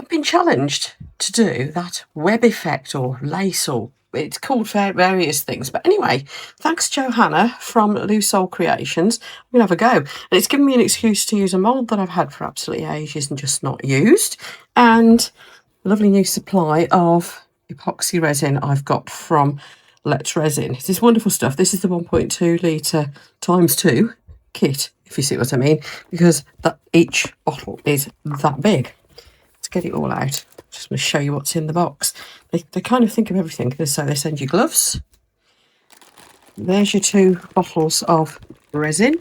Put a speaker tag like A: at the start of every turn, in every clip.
A: I've been challenged to do that web effect or lace, or it's called various things. But anyway, thanks Johanna from Lou So Creations. I'm going to have a go. And it's given me an excuse to use a mould that I've had for absolutely ages and just not used. And a lovely new supply of epoxy resin I've got from Let's Resin. It's this wonderful stuff. This is the 1.2 litre ×2 kit, if you see what I mean, because each bottle is that big. To get it all out, just going to show you what's in the box. They kind of think of everything. So they send you gloves. There's your 2 bottles of resin.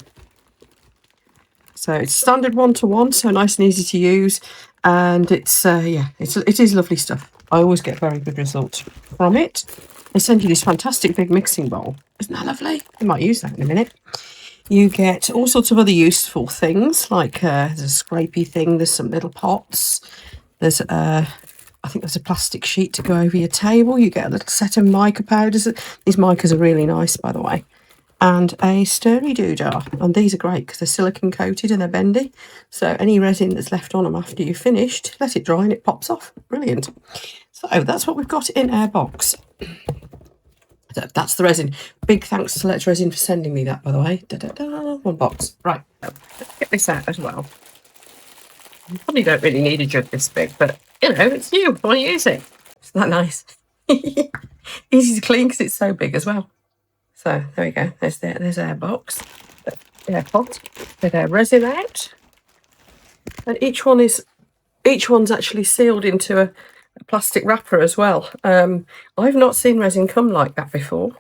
A: So it's standard 1-to-1, so nice and easy to use. And it's it is lovely stuff. I always get very good results from it. They send you this fantastic big mixing bowl. Isn't that lovely? I might use that in a minute. You get all sorts of other useful things, like there's a scrapey thing, there's some little pots, there's I think there's a plastic sheet to go over your table. You get a little set of mica powders. These micas are really nice, by the way. And a stirry doodah. And these are great because they're silicone coated and they're bendy. So any resin that's left on them after you've finished, let it dry and it pops off. Brilliant. So that's what we've got in our box. That's the resin. Big thanks to Let's Resin for sending me that, by the way. One box. Right, let's get this out as well. You probably don't really need a jug this big, but you know, it's new. I want to use it. Isn't that nice? Easy to clean because it's so big as well. So there we go. There's our box. Our pot. Get our resin out. And each one's actually sealed into a plastic wrapper as well. I've not seen resin come like that before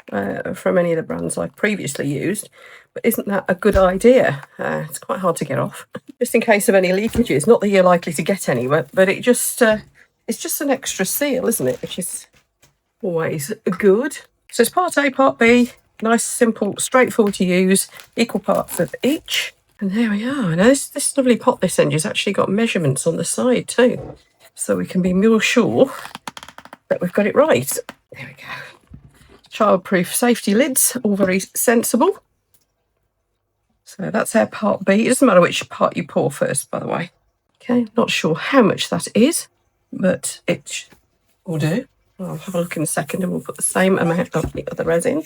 A: from any of the brands I've previously used, but isn't that a good idea? It's quite hard to get off, just in case of any leakages. Not that you're likely to get any, but it just it's just an extra seal, isn't it? Which is always good. So it's part A, part B. Nice, simple, straightforward to use. Equal parts of each. And there we are. Now this lovely pot they send you has actually got measurements on the side too, so we can be more sure that we've got it right. There we go. Childproof safety lids, all very sensible. So that's our part B. It doesn't matter which part you pour first, by the way. Okay, not sure how much that is, but it will do. I'll have a look in a second and we'll put the same amount of the other resin.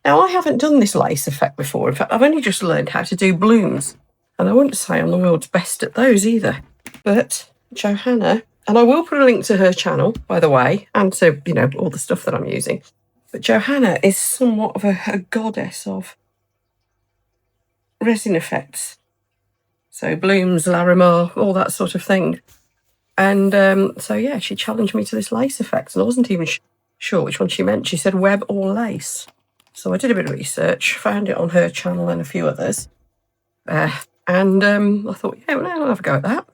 A: Now, I haven't done this lace effect before. In fact, I've only just learned how to do blooms. And I wouldn't say I'm the world's best at those either. But Johanna, and I will put a link to her channel, by the way, and to, you know, all the stuff that I'm using. But Johanna is somewhat of a goddess of resin effects. So blooms, Larimar, all that sort of thing. And so, yeah, she challenged me to this lace effect. And I wasn't even sure which one she meant. She said web or lace. So I did a bit of research, found it on her channel and a few others. I thought, yeah, well, I'll have a go at that.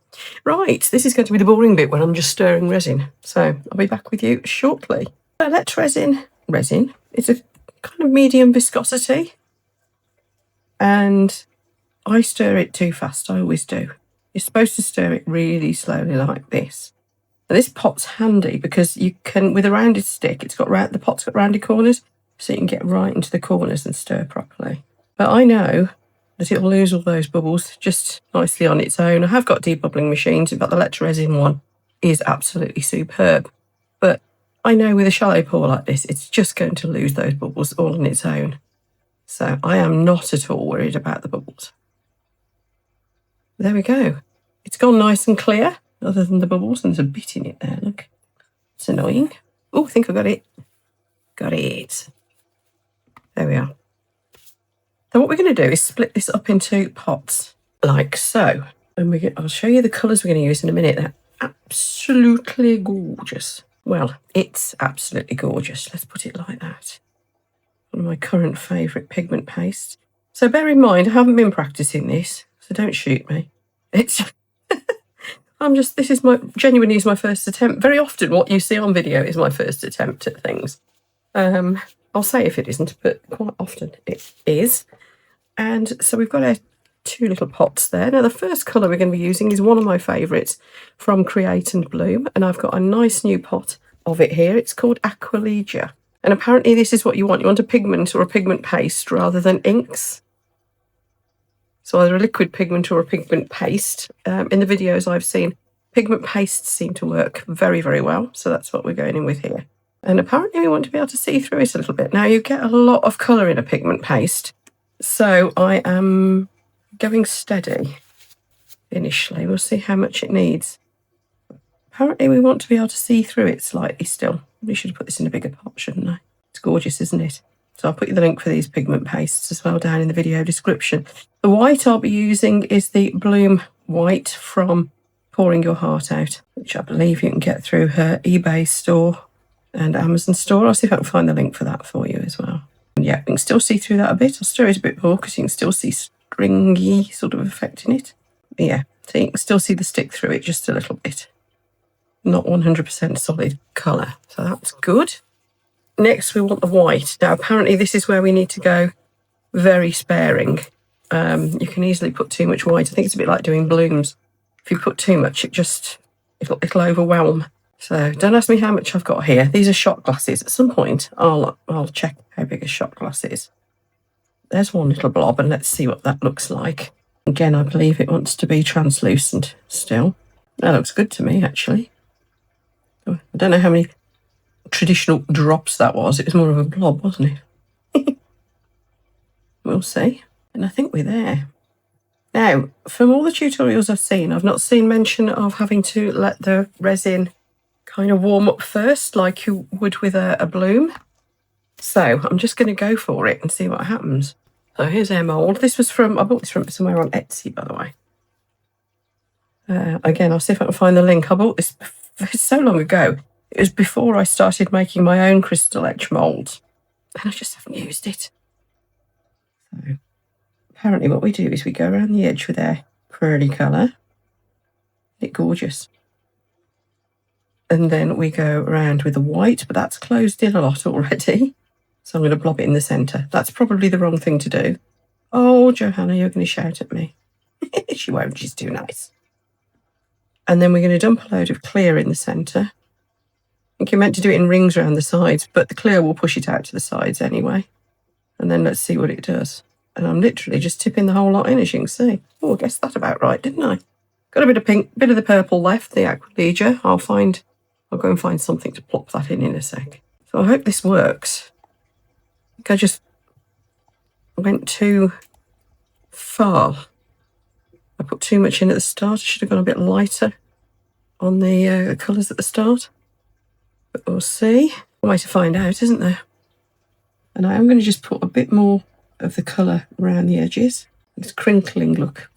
A: Right, this is going to be the boring bit when I'm just stirring resin. So I'll be back with you shortly. Let's resin. It's a kind of medium viscosity. And I stir it too fast, I always do. You're supposed to stir it really slowly like this. And this pot's handy because you can, with a rounded stick, the pot's got rounded corners, so you can get right into the corners and stir properly. But I know that it will lose all those bubbles just nicely on its own. I have got debubbling machines, in fact the Let's Resin one is absolutely superb. But I know with a shallow pour like this, it's just going to lose those bubbles all on its own. So I am not at all worried about the bubbles. There we go. It's gone nice and clear, other than the bubbles, and there's a bit in it there, look. It's annoying. Oh, I think I got it. Got it. There we are. So what we're going to do is split this up into pots, like so. And I'll show you the colours we're going to use in a minute. They're absolutely gorgeous. Well, it's absolutely gorgeous. Let's put it like that. One of my current favourite pigment pastes. So bear in mind, I haven't been practising this, so don't shoot me. This is genuinely my first attempt. Very often what you see on video is my first attempt at things. I'll say if it isn't, but quite often it is. And so we've got our 2 little pots there. Now the first colour we're going to be using is one of my favourites from Create and Bloom, and I've got a nice new pot of it here. It's called Aqualegia. And apparently this is what you want. You want a pigment or a pigment paste rather than inks. So either a liquid pigment or a pigment paste. In the videos I've seen, pigment pastes seem to work very, very well. So that's what we're going in with here. And apparently we want to be able to see through it a little bit. Now you get a lot of colour in a pigment paste. So I am going steady initially. We'll see how much it needs. Apparently we want to be able to see through it slightly still. We should have put this in a bigger pot, shouldn't I? It's gorgeous, isn't it? So I'll put you the link for these pigment pastes as well down in the video description. The white I'll be using is the Bloom White from Pouring Your Heart Out, which I believe you can get through her eBay store and Amazon store. I'll see if I can find the link for that for you as well. And yeah, you can still see through that a bit. I'll stir it a bit more because you can still see stringy sort of effect in it. But yeah, so you can still see the stick through it just a little bit. Not 100% solid colour, so that's good. Next we want the white. Now apparently this is where we need to go very sparing. You can easily put too much white. I think it's a bit like doing blooms. If you put too much, it'll overwhelm. So don't ask me how much I've got here. These are shot glasses. At some point I'll check how big a shot glass is. There's one little blob, and let's see what that looks like. Again, I believe it wants to be translucent still. That looks good to me, actually. I don't know how many traditional drops that was. It was more of a blob, wasn't it? We'll see. And I think we're there. Now, from all the tutorials I've seen, I've not seen mention of having to let the resin kind of warm up first, like you would with a bloom. So I'm just going to go for it and see what happens. So here's our mould. I bought this from somewhere on Etsy, by the way. Again, I'll see if I can find the link. I bought this so long ago. It was before I started making my own crystal etch moulds, and I just haven't used it. So apparently what we do is we go around the edge with our pearly colour. It's gorgeous. And then we go around with the white, but that's closed in a lot already. So I'm going to blob it in the centre. That's probably the wrong thing to do. Oh, Johanna, you're going to shout at me. She won't, she's too nice. And then we're going to dump a load of clear in the centre. I think you're meant to do it in rings around the sides, but the clear will push it out to the sides anyway. And then let's see what it does. And I'm literally just tipping the whole lot in, as you can see. Oh, I guessed that about right, didn't I? Got a bit of pink, bit of the purple left, the Aqua Legia. I'll go and find something to plop that in a sec. So I hope this works. I think I just went too far. I put too much in at the start. I should have gone a bit lighter on the colours at the start. But we'll see. One way to find out, isn't there? And I am going to just put a bit more of the colour around the edges. This crinkling look.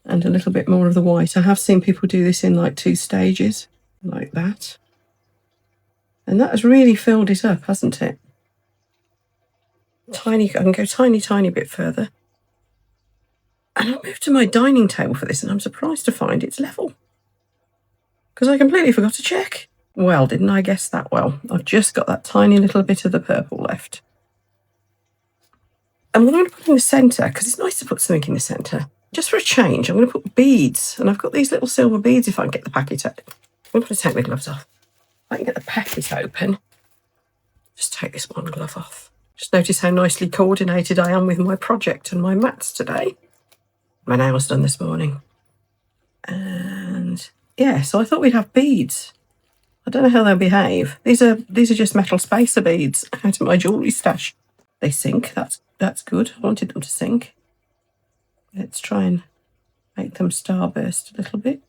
A: And a little bit more of the white. I have seen people do this in like 2 stages, like that. And that has really filled it up, hasn't it? I can go tiny bit further. And I moved to my dining table for this, and I'm surprised to find it's level. Because I completely forgot to check. Well, didn't I guess that well? I've just got that tiny little bit of the purple left. And what I'm going to put in the centre, because it's nice to put something in the centre, just for a change, I'm going to put beads. And I've got these little silver beads if I can get the packet out. I'm going to take my gloves off. If I can get the packet open, just take this one glove off. Just notice how nicely coordinated I am with my project and my mats today. My nails done this morning. And yeah, so I thought we'd have beads. I don't know how they'll behave. These are just metal spacer beads out of my jewellery stash. They sink, that's good. I wanted them to sink. Let's try and make them starburst a little bit.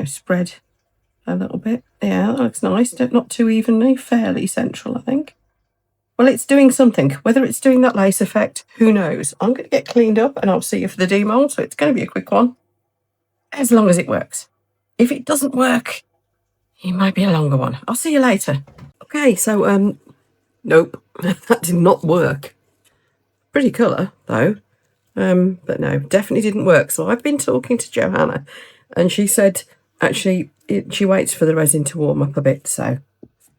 A: Spread a little bit. Yeah, that looks nice. Not too evenly, fairly central, I think. Well, it's doing something. Whether it's doing that lace effect, who knows? I'm going to get cleaned up and I'll see you for the demold, so it's going to be a quick one. As long as it works. If it doesn't work, it might be a longer one. I'll see you later. Okay, so, nope, that did not work. Pretty colour, though. But no, definitely didn't work. So I've been talking to Johanna, and she said, actually, she waits for the resin to warm up a bit, so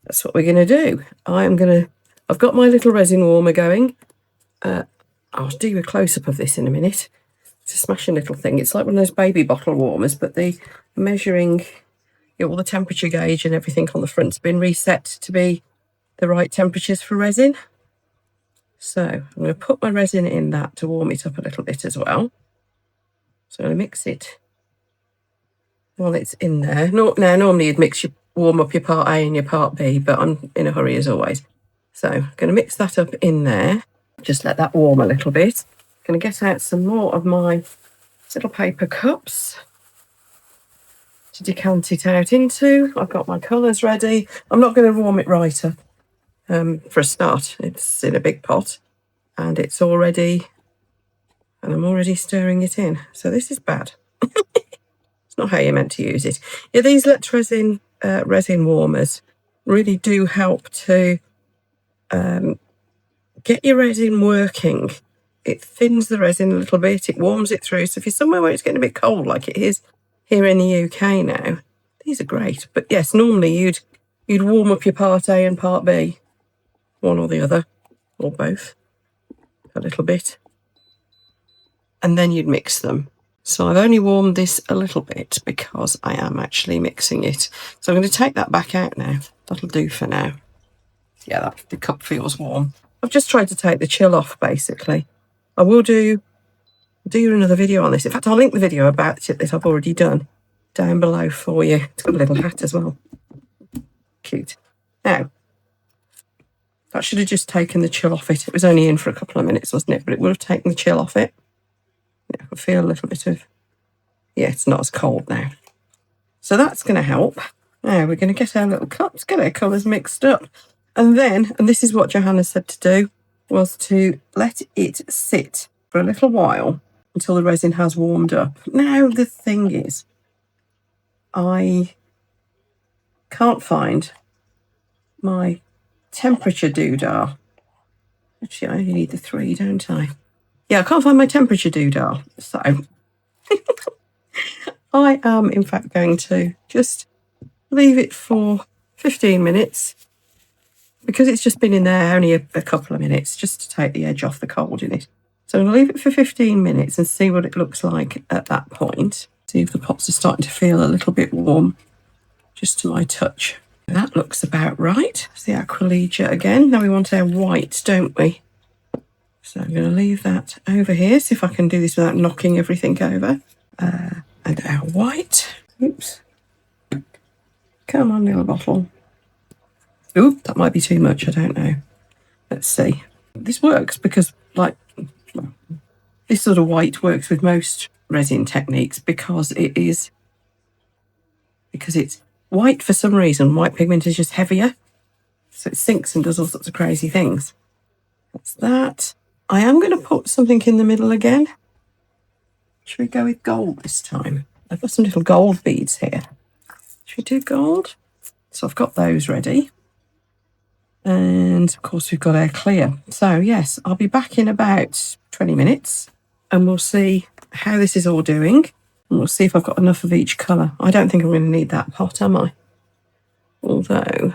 A: that's what we're going to do. I've got my little resin warmer going. I'll do a close-up of this in a minute. It's a smashing little thing. It's like one of those baby bottle warmers, but the measuring, all the temperature gauge and everything on the front's been reset to be the right temperatures for resin. So I'm going to put my resin in that to warm it up a little bit as well. So I'm going to mix it while it's in there. Now, normally you'd warm up your part A and your part B, but I'm in a hurry as always. So I'm going to mix that up in there. Just let that warm a little bit. I'm going to get out some more of my little paper cups to decant it out into. I've got my colours ready. I'm not going to warm it right up for a start. It's in a big pot and it's already, and I'm already stirring it in. So this is bad. It's not how you're meant to use it. Yeah, these Let Resin resin warmers really do help to get your resin working. It thins the resin a little bit, it warms it through. So if you're somewhere where it's getting a bit cold, like it is here in the UK now, these are great. But yes, normally you'd warm up your part A and part B, one or the other, or both, a little bit, and then you'd mix them. So I've only warmed this a little bit because I am actually mixing it. So I'm going to take that back out now. That'll do for now. Yeah, the cup feels warm. I've just tried to take the chill off, basically. I will do another video on this. In fact, I'll link the video about it that I've already done down below for you. It's got a little hat as well. Cute. Now, that should have just taken the chill off it. It was only in for a couple of minutes, wasn't it? But it would have taken the chill off it. Yeah, I can feel a little bit of, yeah, it's not as cold now. So that's going to help. Now we're going to get our little cups, get our colours mixed up. And then, and this is what Johanna said to do, was to let it sit for a little while until the resin has warmed up. Now, the thing is, I can't find my temperature doodah. Actually, I only need the 3, don't I? Yeah, I can't find my temperature doodah. So I am, in fact, going to just leave it for 15 minutes because it's just been in there only a couple of minutes just to take the edge off the cold in it. So I'm going to leave it for 15 minutes and see what it looks like at that point. See if the pots are starting to feel a little bit warm, just to my touch. That looks about right. It's the Aqua Laser again. Now we want our white, don't we? So I'm going to leave that over here, see if I can do this without knocking everything over. And our white. Oops. Come on, little bottle. Oop, that might be too much, I don't know. Let's see. This works because, like, well, this sort of white works with most resin techniques because it's white for some reason. White pigment is just heavier, so it sinks and does all sorts of crazy things. That's that. I am going to put something in the middle again. Should we go with gold this time? I've got some little gold beads here. Should we do gold? So I've got those ready. And of course we've got our clear. So yes, I'll be back in about 20 minutes and we'll see how this is all doing. And we'll see if I've got enough of each colour. I don't think I'm going to need that pot, am I? Although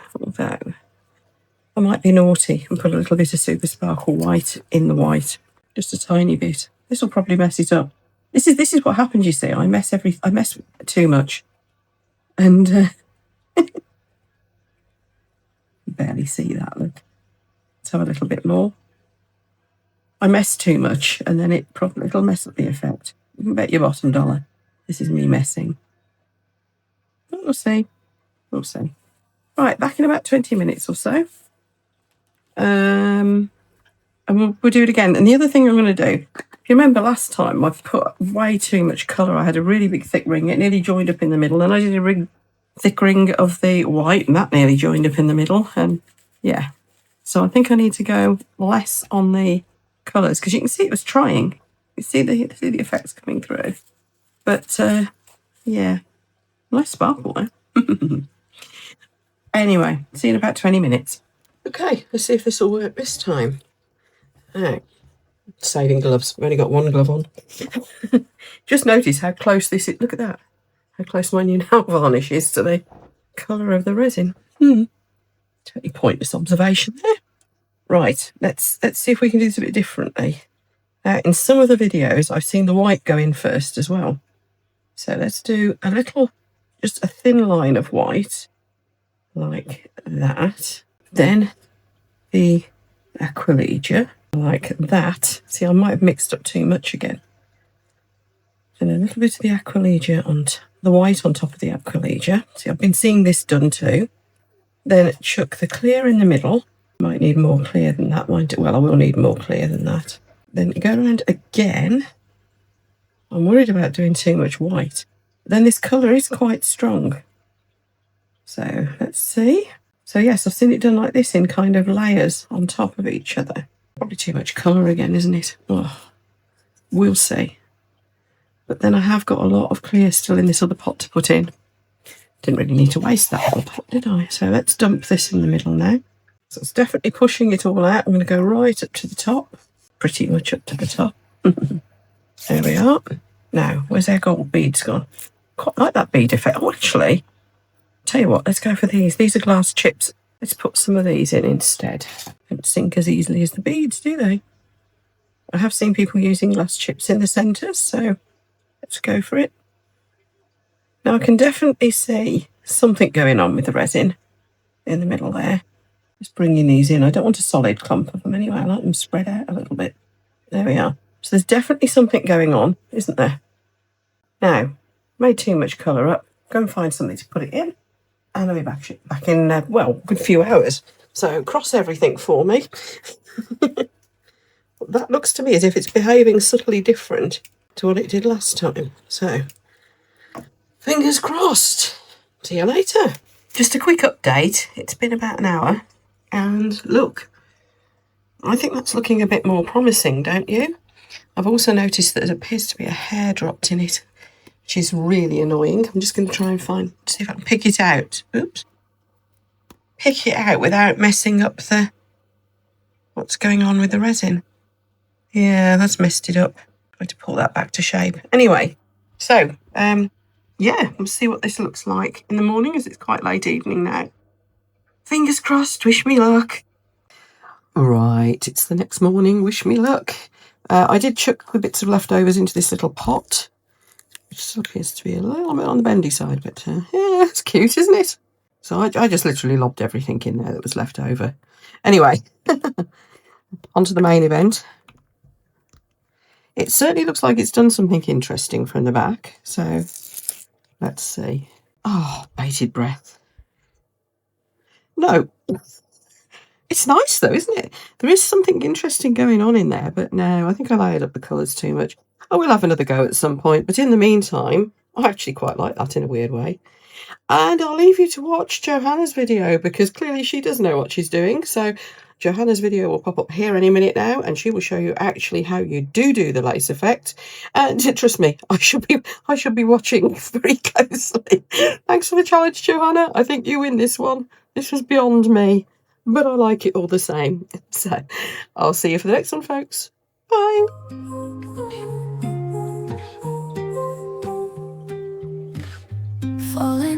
A: I might be naughty and put a little bit of Super Sparkle white in the white. Just a tiny bit. This will probably mess it up. This is what happens, you see. I mess too much. And barely see that, look. Let's have a little bit more. I mess too much and then it'll mess up the effect. You can bet your bottom dollar this is me messing. But we'll see. We'll see. Right, back in about 20 minutes or so. And we'll do it again. And the other thing I'm going to do, if you remember last time, I put way too much colour. I had a really big thick ring. It nearly joined up in the middle. And I did a thick ring of the white and that nearly joined up in the middle. And yeah, so I think I need to go less on the colours because you can see it was trying. You see the effects coming through. But yeah, nice sparkle there. Anyway, see you in about 20 minutes. Okay, let's see if this will work this time. Oh, saving gloves. I've only got one glove on. Just notice how close this is. Look at that. How close my new nail varnish is to the colour of the resin. Totally pointless observation there. Right, let's see if we can do this a bit differently. In some of the videos, I've seen the white go in first as well. So let's do a little, just a thin line of white, like that. Then the Aqua Laser, like that. See, I might have mixed up too much again. And a little bit of the Aqualegia on the white on top of the Aqualegia. See, I've been seeing this done too. Then chuck the clear in the middle. Might need more clear than that, won't it? Well, I will need more clear than that. Then go around again. I'm worried about doing too much white. Then this colour is quite strong. So let's see. So yes, I've seen it done like this in kind of layers on top of each other. Probably too much colour again, isn't it? Oh, we'll see. But then I have got a lot of clear still in this other pot to put in. Didn't really need to waste that whole pot, did I? So let's dump this in the middle now. So it's definitely pushing it all out. I'm going to go right up to the top. Pretty much up to the top. There we are. Now, where's our gold beads gone? Quite like that bead effect. Oh, actually, tell you what, let's go for these. These are glass chips. Let's put some of these in instead. Don't sink as easily as the beads, do they? I have seen people using glass chips in the centres, so let's go for it. Now, I can definitely see something going on with the resin in the middle there. Just bringing these in. I don't want a solid clump of them anyway. I like them spread out a little bit. There we are. So there's definitely something going on, isn't there? Now, made too much colour up. Go and find something to put it in. And I'll be back in, well, a good few hours. So cross everything for me. That looks to me as if it's behaving subtly different to what it did last time. So, fingers crossed. See you later. Just a quick update. It's been about an hour. And look, I think that's looking a bit more promising, don't you? I've also noticed that there appears to be a hair dropped in it, which is really annoying. I'm just going to try and see if I can pick it out. Oops. Pick it out without messing up what's going on with the resin. Yeah, that's messed it up. Try to pull that back to shape. Anyway, so, yeah, we'll see what this looks like in the morning, as it's quite late evening now. Fingers crossed, wish me luck. Right, it's the next morning, wish me luck. I did chuck the bits of leftovers into this little pot, which still appears to be a little bit on the bendy side, but yeah, it's cute, isn't it? So I just literally lobbed everything in there that was left over. Anyway, on to the main event. It certainly looks like it's done something interesting from the back, so let's see. Oh, bated breath. No. It's nice though, isn't it? There is something interesting going on in there, but no, I think I layered up the colours too much. I will have another go at some point, but in the meantime, I actually quite like that in a weird way. And I'll leave you to watch Johanna's video, because clearly she does know what she's doing. So Johanna's video will pop up here any minute now, and she will show you actually how you do the lace effect. And trust me, I should be watching very closely. Thanks for the challenge, Johanna. I think you win this one. This was beyond me, but I like it all the same. So I'll see you for the next one, folks. Bye.
B: Falling